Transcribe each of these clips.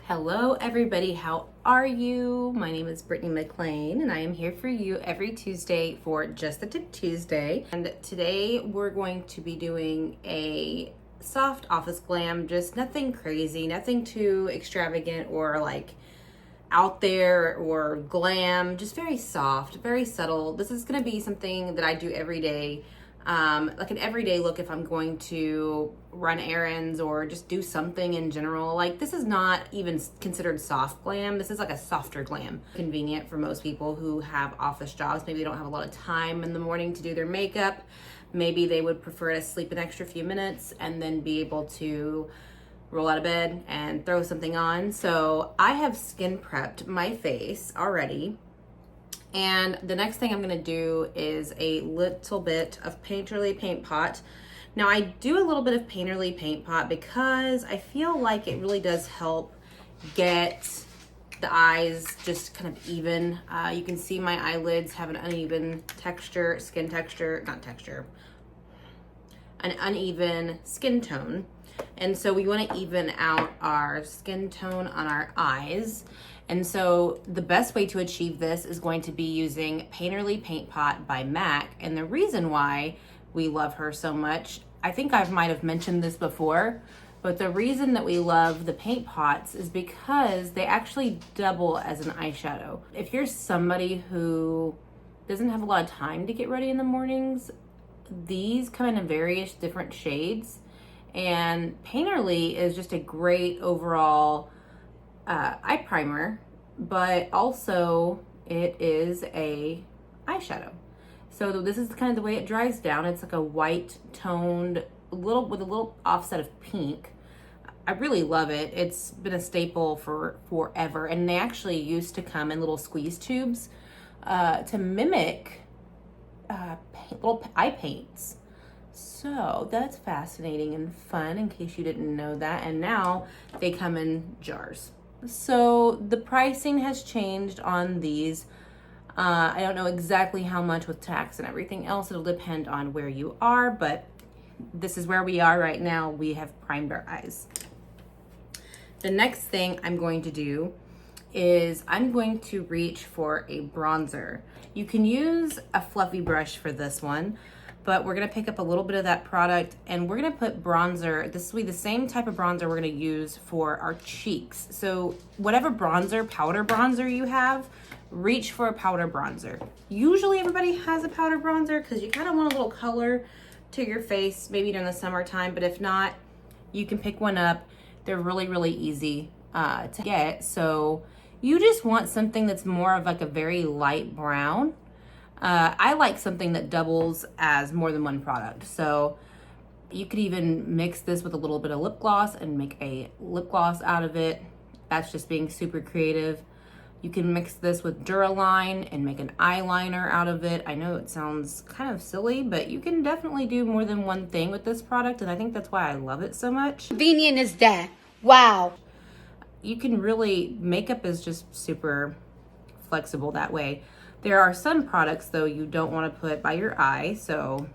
Hello everybody, how are you? My name is Brittany McLean and I am here for you every Tuesday for Just the Tip Tuesday. And today we're going to be doing a soft office glam, just nothing crazy, nothing too extravagant or like out there or glam, just very soft, very subtle. This is gonna be something that I do every day. Like an everyday look if I'm going to run errands or just do something in general. Like this is not even considered soft glam. This is like a softer glam. Convenient for most people who have office jobs. Maybe they don't have a lot of time in the morning to do their makeup. Maybe they would prefer to sleep an extra few minutes and then be able to roll out of bed and throw something on. So I have skin prepped my face already. And the next thing I'm gonna do is a little bit of Painterly Paint Pot. Now I do a little bit of Painterly Paint Pot because I feel like it really does help get the eyes just kind of even. You can see my eyelids have an uneven texture, skin texture, not texture, an uneven skin tone. And so we wanna even out our skin tone on our eyes. And so the best way to achieve this is going to be using Painterly Paint Pot by MAC. And the reason why we love her so much, I think I might have mentioned this before, but the reason that we love the paint pots is because they actually double as an eyeshadow. If you're somebody who doesn't have a lot of time to get ready in the mornings, these come in various different shades. And Painterly is just a great overall eye primer, but also it is a eyeshadow. So this is kind of the way it dries down. It's like a white toned, with a little offset of pink. I really love it. It's been a staple for forever, and they actually used to come in little squeeze tubes to mimic little eye paints. So that's fascinating and fun in case you didn't know that. And now they come in jars. So the pricing has changed on these. I don't know exactly how much with tax and everything else. It'll depend on where you are, but this is where we are right now. We have primed our eyes. The next thing I'm going to do is I'm going to reach for a bronzer. You can use a fluffy brush for this one, but we're gonna pick up a little bit of that product and we're gonna put bronzer. This will be the same type of bronzer we're gonna use for our cheeks. So whatever bronzer, powder bronzer you have, reach for a powder bronzer. Usually everybody has a powder bronzer because you kind of want a little color to your face, maybe during the summertime, but if not, you can pick one up. They're really, really easy to get. So you just want something that's more of like a very light brown. I like something that doubles as more than one product. So you could even mix this with a little bit of lip gloss and make a lip gloss out of it. That's just being super creative. You can mix this with Duraline and make an eyeliner out of it. I know it sounds kind of silly, but you can definitely do more than one thing with this product, and I think that's why I love it so much. Convenient is that. Wow. You can really, makeup is just super flexible that way. There are some products though you don't want to put by your eye, so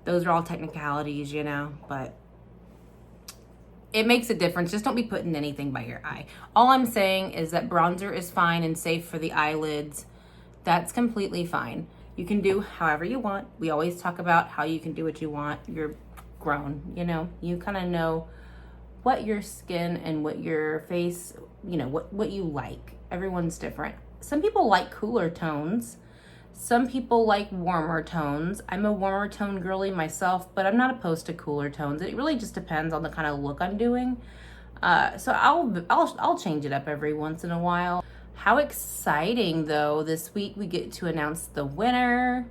those are all technicalities, you know, but it makes a difference. Just don't be putting anything by your eye. All I'm saying is that bronzer is fine and safe for the eyelids. That's completely fine. You can do however you want. We always talk about how you can do what you want. You're grown, you know, you kind of know what your skin and what your face, you know, what you like. Everyone's different. Some people like cooler tones. Some people like warmer tones. I'm a warmer tone girly myself, but I'm not opposed to cooler tones. It really just depends on the kind of look I'm doing. So I'll change it up every once in a while. How exciting though, this week we get to announce the winner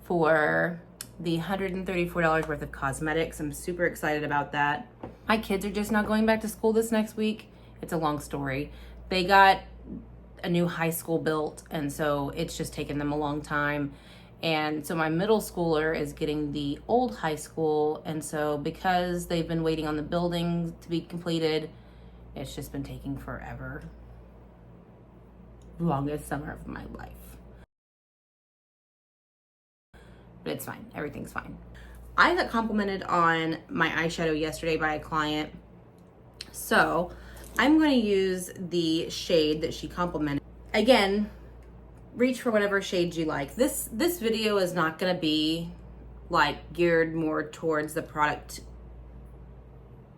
for the $134 worth of cosmetics. I'm super excited about that. My kids are just not going back to school this next week. It's a long story. They got a new high school built, and so it's just taken them a long time. And so my middle schooler is getting the old high school, and so because they've been waiting on the building to be completed, it's just been taking forever. Longest summer of my life. But it's fine. Everything's fine. I got complimented on my eyeshadow yesterday by a client. So I'm going to use the shade that she complimented. Again, reach for whatever shades you like. This video is not going to be like geared more towards the product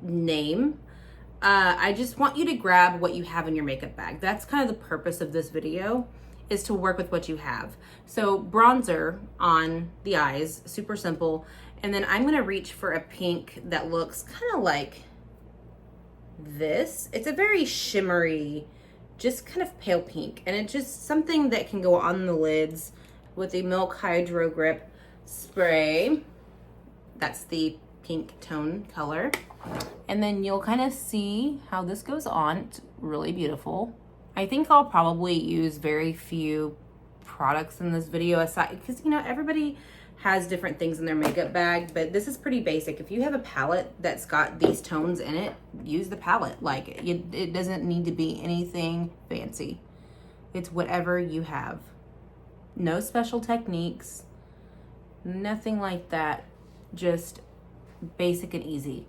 name. I just want you to grab what you have in your makeup bag. That's kind of the purpose of this video, is to work with what you have. So bronzer on the eyes, super simple. And then I'm gonna reach for a pink that looks kind of like this. It's a very shimmery, just kind of pale pink. And it's just something that can go on the lids with the Milk Hydro Grip spray. That's the pink tone color. And then you'll kind of see how this goes on. It's really beautiful. I think I'll probably use very few products in this video aside, because you know, everybody has different things in their makeup bag, but this is pretty basic. If you have a palette that's got these tones in it, use the palette. Like it doesn't need to be anything fancy. It's whatever you have. No special techniques, nothing like that. Just basic and easy.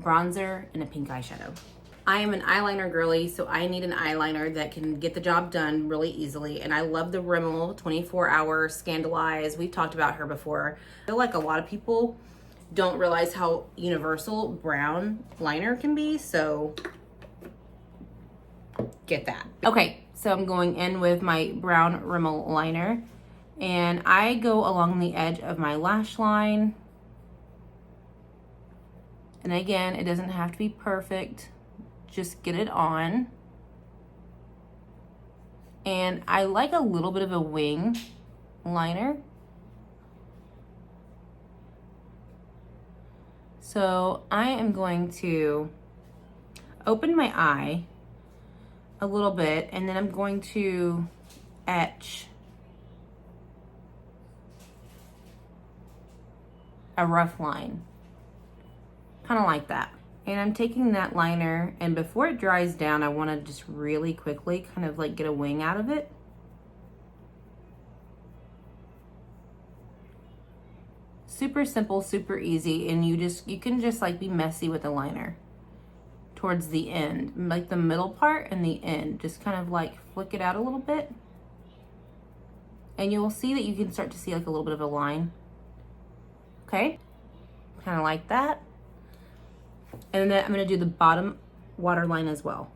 Bronzer and a pink eyeshadow. I am an eyeliner girly, so I need an eyeliner that can get the job done really easily. And I love the Rimmel 24-hour Scandalize. We've talked about her before. I feel like a lot of people don't realize how universal brown liner can be, so get that. Okay, so I'm going in with my brown Rimmel liner, and I go along the edge of my lash line. And again, it doesn't have to be perfect. Just get it on. And I like a little bit of a wing liner. So I am going to open my eye a little bit, and then I'm going to etch a rough line. Kind of like that. And I'm taking that liner, and before it dries down, I want to just really quickly kind of like get a wing out of it. Super simple, super easy, and you can just like be messy with the liner towards the end, like the middle part and the end. Just kind of like flick it out a little bit, and you will see that you can start to see like a little bit of a line. Okay, kind of like that. And then I'm going to do the bottom waterline as well.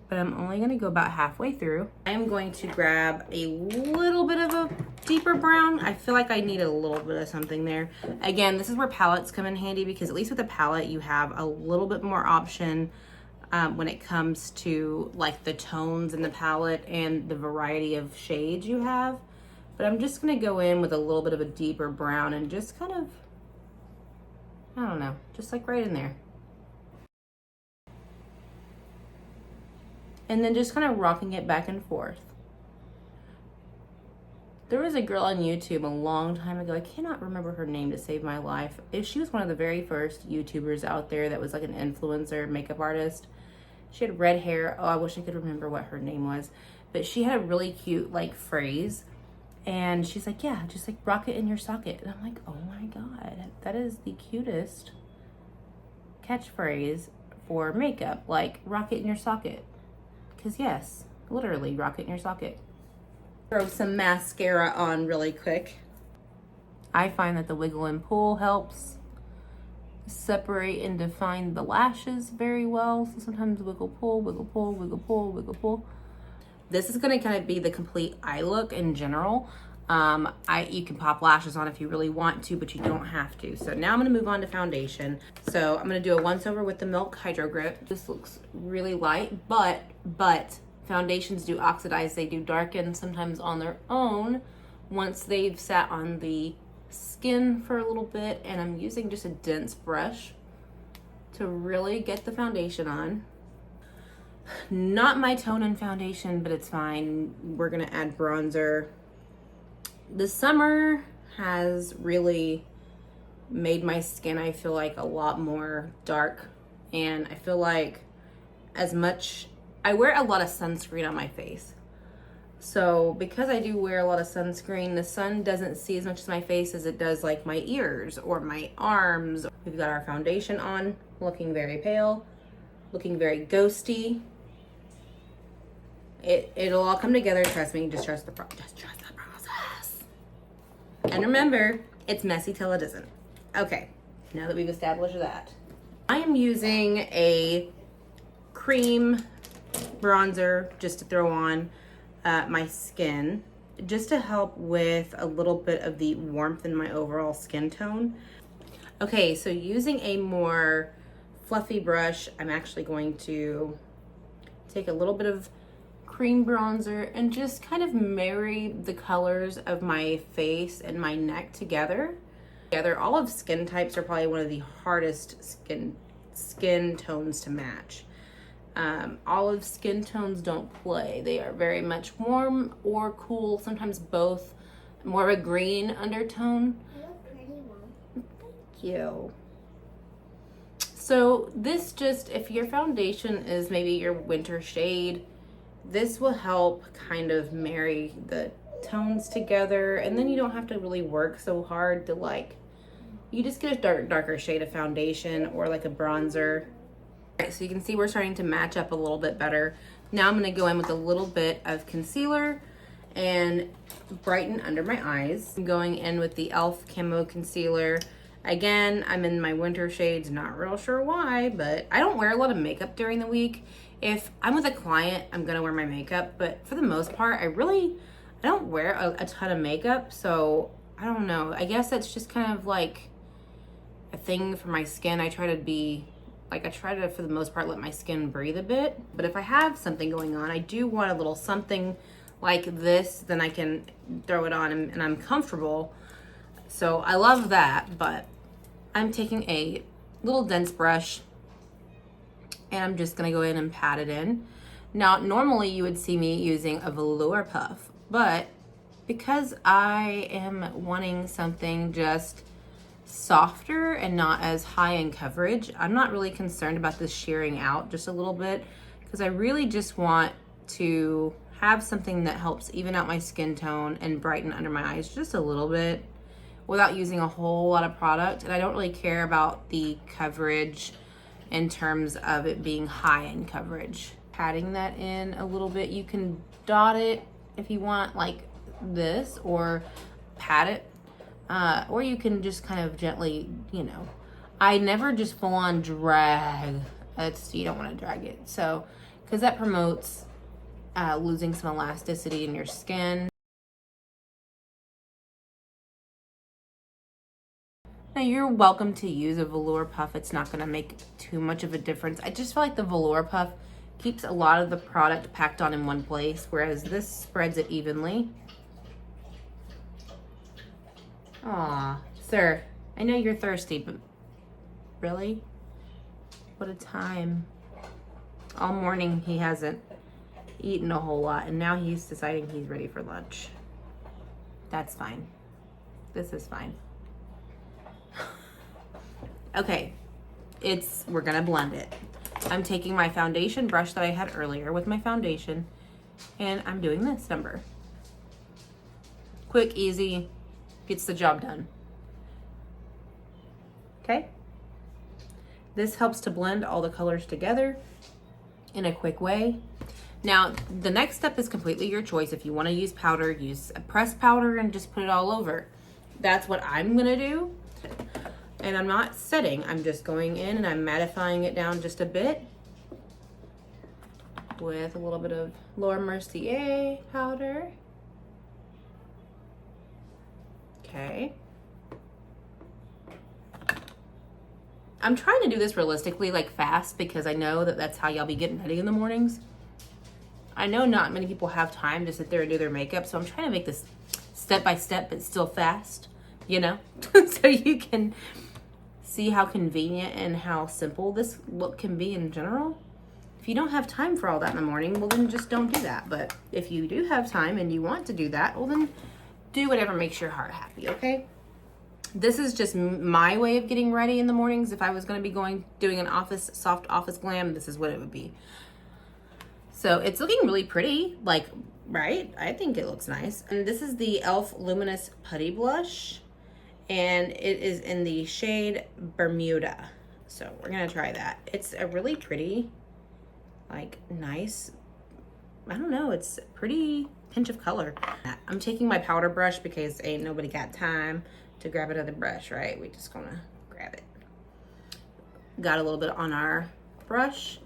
But I'm only going to go about halfway through. I'm going to grab a little bit of a deeper brown. I feel like I need a little bit of something there. Again, this is where palettes come in handy, because at least with a palette you have a little bit more option when it comes to like the tones in the palette and the variety of shades you have. But I'm just going to go in with a little bit of a deeper brown and just kind of, I don't know, just like right in there. And then just kind of rocking it back and forth. There was a girl on YouTube a long time ago, I cannot remember her name to save my life. She was one of the very first YouTubers out there that was like an influencer makeup artist. She had red hair. Oh, I wish I could remember what her name was. But she had a really cute like phrase. And she's like, yeah, just like rock it in your socket. And I'm like, oh my God, that is the cutest catchphrase for makeup. Like, rock it in your socket. Because yes, literally rock it in your socket. Throw some mascara on really quick. I find that the wiggle and pull helps separate and define the lashes very well. So sometimes wiggle, pull, wiggle, pull, wiggle, pull, wiggle, pull. This is going to kind of be the complete eye look in general. You can pop lashes on if you really want to, but you don't have to. So now I'm going to move on to foundation. So I'm going to do a once over with the Milk Hydro Grip. This looks really light, but foundations do oxidize. They do darken sometimes on their own once they've sat on the skin for a little bit. And I'm using just a dense brush to really get the foundation on. Not my tone and foundation, but it's fine. We're gonna add bronzer. The summer has really made my skin, I feel like, a lot more dark. And I feel like I wear a lot of sunscreen on my face. So because I do wear a lot of sunscreen, the sun doesn't see as much as my face as it does like my ears or my arms. We've got our foundation on, looking very pale, looking very ghosty. It'll all come together, trust me, just trust the process. And remember, it's messy till it isn't. Okay, now that we've established that. I am using a cream bronzer just to throw on my skin, just to help with a little bit of the warmth in my overall skin tone. Okay, so using a more fluffy brush, I'm actually going to take a little bit of cream bronzer and just kind of marry the colors of my face and my neck together. Olive skin types are probably one of the hardest skin tones to match. Olive skin tones don't play. They are very much warm or cool, sometimes both, more of a green undertone. You look pretty, Mom. Thank you. So this just, if your foundation is maybe your winter shade, this will help kind of marry the tones together, and then you don't have to really work so hard to like, you just get a darker shade of foundation or like a bronzer. All right, so you can see we're starting to match up a little bit better. Now I'm gonna go in with a little bit of concealer and brighten under my eyes. I'm going in with the e.l.f. Camo Concealer. Again, I'm in my winter shades, not real sure why, but I don't wear a lot of makeup during the week. If I'm with a client, I'm gonna wear my makeup, but for the most part, I don't wear a ton of makeup, so I don't know. I guess that's just kind of like a thing for my skin. I try to, for the most part, let my skin breathe a bit. But if I have something going on, I do want a little something like this, then I can throw it on and I'm comfortable. So I love that, but I'm taking a little dense brush and I'm just gonna go in and pat it in. Now, normally you would see me using a velour puff, but because I am wanting something just softer and not as high in coverage, I'm not really concerned about this shearing out just a little bit, because I really just want to have something that helps even out my skin tone and brighten under my eyes just a little bit without using a whole lot of product. And I don't really care about the coverage in terms of it being high in coverage. Patting that in a little bit, you can dot it if you want like this, or pat it, or you can just kind of gently, I never just full on drag. You don't want to drag it, so because that promotes losing some elasticity in your skin. Now, you're welcome to use a velour puff. It's not going to make too much of a difference. I just feel like the velour puff keeps a lot of the product packed on in one place, whereas this spreads it evenly. Aw, sir, I know you're thirsty, but really? What a time. All morning he hasn't eaten a whole lot, and now he's deciding he's ready for lunch. That's fine. This is fine. Okay, we're gonna blend it. I'm taking my foundation brush that I had earlier with my foundation, and I'm doing this number. Quick, easy, gets the job done. Okay? This helps to blend all the colors together in a quick way. Now, the next step is completely your choice. If you want to use powder, use a pressed powder and just put it all over. That's what I'm gonna do. And I'm not setting, I'm just going in and I'm mattifying it down just a bit with a little bit of Laura Mercier powder. Okay. I'm trying to do this realistically, like fast, because I know that that's how y'all be getting ready in the mornings. I know not many people have time to sit there and do their makeup, so I'm trying to make this step by step, but still fast, so you can see how convenient and how simple this look can be in general. If you don't have time for all that in the morning, well then just don't do that. But if you do have time and you want to do that, well then do whatever makes your heart happy, okay? This is just my way of getting ready in the mornings. If I was gonna be doing an soft office glam, this is what it would be. So it's looking really pretty, like right? I think it looks nice. And this is the e.l.f. Luminous Putty Blush, and it is in the shade Bermuda. So we're gonna try that. It's a really pretty, like, nice, I don't know, it's a pretty pinch of color. I'm taking my powder brush because ain't nobody got time to grab another brush, right? We just gonna grab it. Got a little bit on our brush.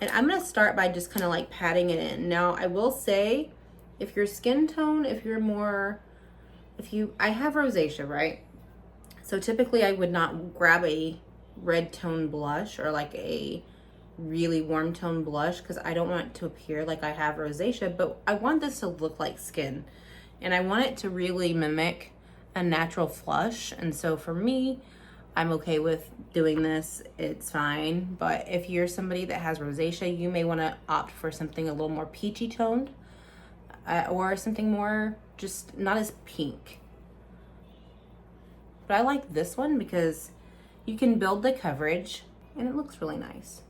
And I'm gonna start by just kind of like patting it in. Now, I will say, if your skin tone, if you're more, I have rosacea, right? So typically I would not grab a red tone blush or like a really warm tone blush because I don't want it to appear like I have rosacea, but I want this to look like skin. And I want it to really mimic a natural flush. And so for me, I'm okay with doing this, it's fine. But if you're somebody that has rosacea, you may want to opt for something a little more peachy toned or something more just not as pink. But I like this one because you can build the coverage and it looks really nice.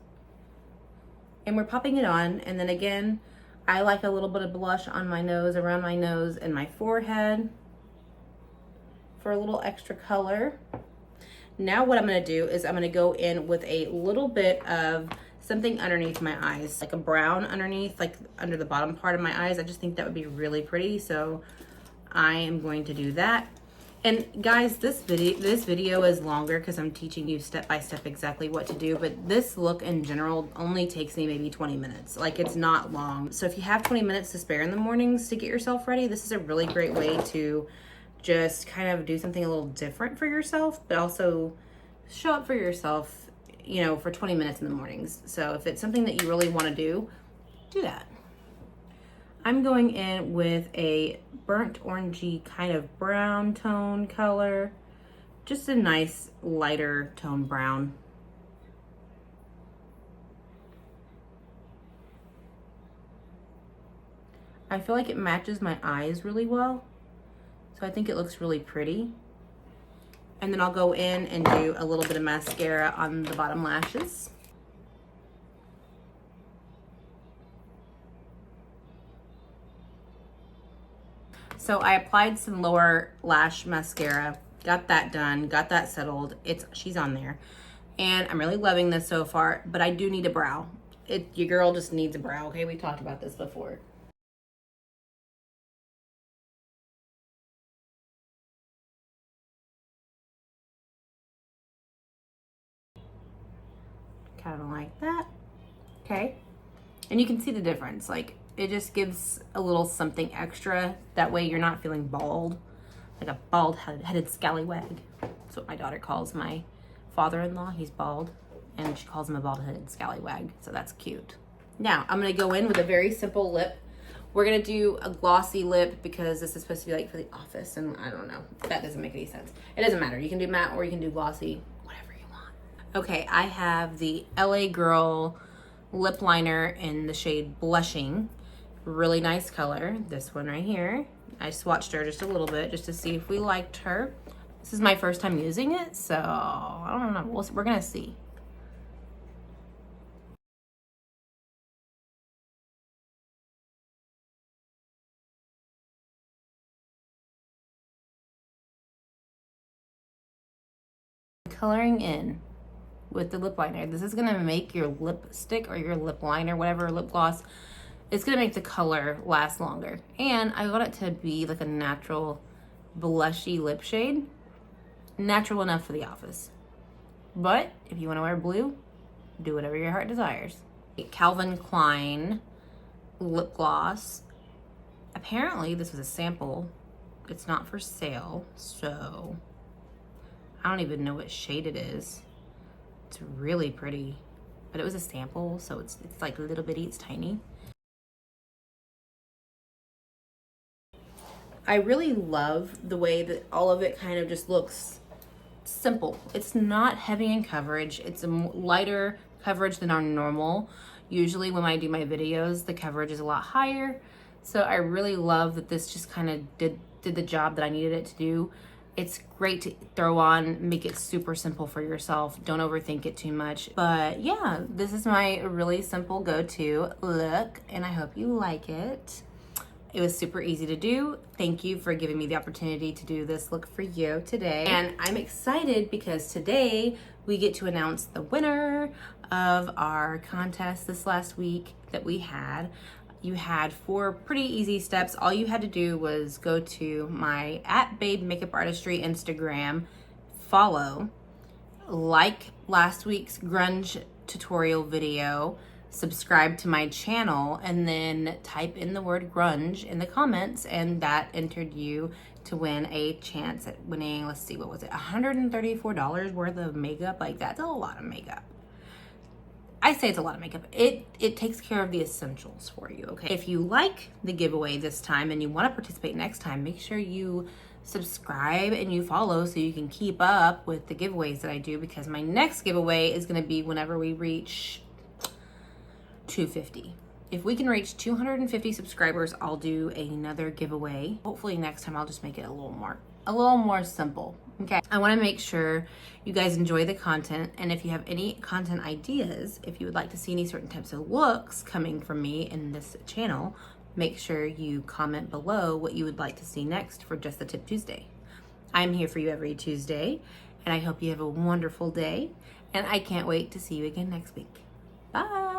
And we're popping it on, and then again, I like a little bit of blush on my nose, around my nose and my forehead for a little extra color. Now what I'm gonna do is I'm gonna go in with a little bit of something underneath my eyes, like a brown underneath, like under the bottom part of my eyes. I just think that would be really pretty, so I am going to do that. And guys, this video is longer because I'm teaching you step by step exactly what to do, but this look in general only takes me maybe 20 minutes. Like, it's not long. So if you have 20 minutes to spare in the mornings to get yourself ready, this is a really great way to just kind of do something a little different for yourself, but also show up for yourself, you know, for 20 minutes in the mornings. So if it's something that you really want to do that. I'm going in with a burnt orangey kind of brown tone color, just a nice lighter tone brown. I feel like it matches my eyes really well, so I think it looks really pretty. And then I'll go in and do a little bit of mascara on the bottom lashes. So I applied some lower lash mascara, got that done, got that settled. She's on there. And I'm really loving this so far, but I do need a brow. Your girl just needs a brow, okay? We talked about this before. Kind of like that, okay? And you can see the difference, like, it just gives a little something extra. That way you're not feeling bald, like a bald-headed scallywag. That's what my daughter calls my father-in-law. He's bald, and she calls him a bald-headed scallywag, so that's cute. Now, I'm gonna go in with a very simple lip. We're gonna do a glossy lip because this is supposed to be like for the office, and I don't know, that doesn't make any sense. It doesn't matter, you can do matte or you can do glossy, whatever you want. Okay, I have the LA Girl lip liner in the shade Blushing. Really nice color, this one right here. I swatched her just a little bit just to see if we liked her. This is my first time using it, so I don't know, we're gonna see. Coloring in with the lip liner. This is gonna make your lipstick or your lip liner, whatever, lip gloss, it's gonna make the color last longer. And I want it to be like a natural blushy lip shade. Natural enough for the office. But if you wanna wear blue, do whatever your heart desires. Calvin Klein lip gloss. Apparently this was a sample. It's not for sale, so I don't even know what shade it is. It's really pretty, but it was a sample, so it's like a little bitty, it's tiny. I really love the way that all of it kind of just looks simple. It's not heavy in coverage. It's a lighter coverage than our normal. Usually when I do my videos, the coverage is a lot higher. So I really love that this just kind of did the job that I needed it to do. It's great to throw on, make it super simple for yourself. Don't overthink it too much. But yeah, this is my really simple go-to look, and I hope you like it. It was super easy to do. Thank you for giving me the opportunity to do this look for you today. And I'm excited because today we get to announce the winner of our contest this last week that we had. You had 4 pretty easy steps. All you had to do was go to my @BabeMakeupArtistry Instagram, follow, like last week's grunge tutorial video, subscribe to my channel, and then type in the word grunge in the comments, and that entered you to win a chance at winning, let's see, what was it, $134 worth of makeup. Like, that's a lot of makeup. I say it's a lot of makeup. It takes care of the essentials for you, okay? If you like the giveaway this time and you want to participate next time, make sure you subscribe and you follow so you can keep up with the giveaways that I do, because my next giveaway is going to be whenever we reach 250. If we can reach 250 subscribers, I'll do another giveaway. Hopefully next time I'll just make it a little more simple. Okay. I want to make sure you guys enjoy the content, and if you have any content ideas, if you would like to see any certain types of looks coming from me in this channel, make sure you comment below what you would like to see next for Just the Tip Tuesday. I'm here for you every Tuesday, and I hope you have a wonderful day, and I can't wait to see you again next week. Bye.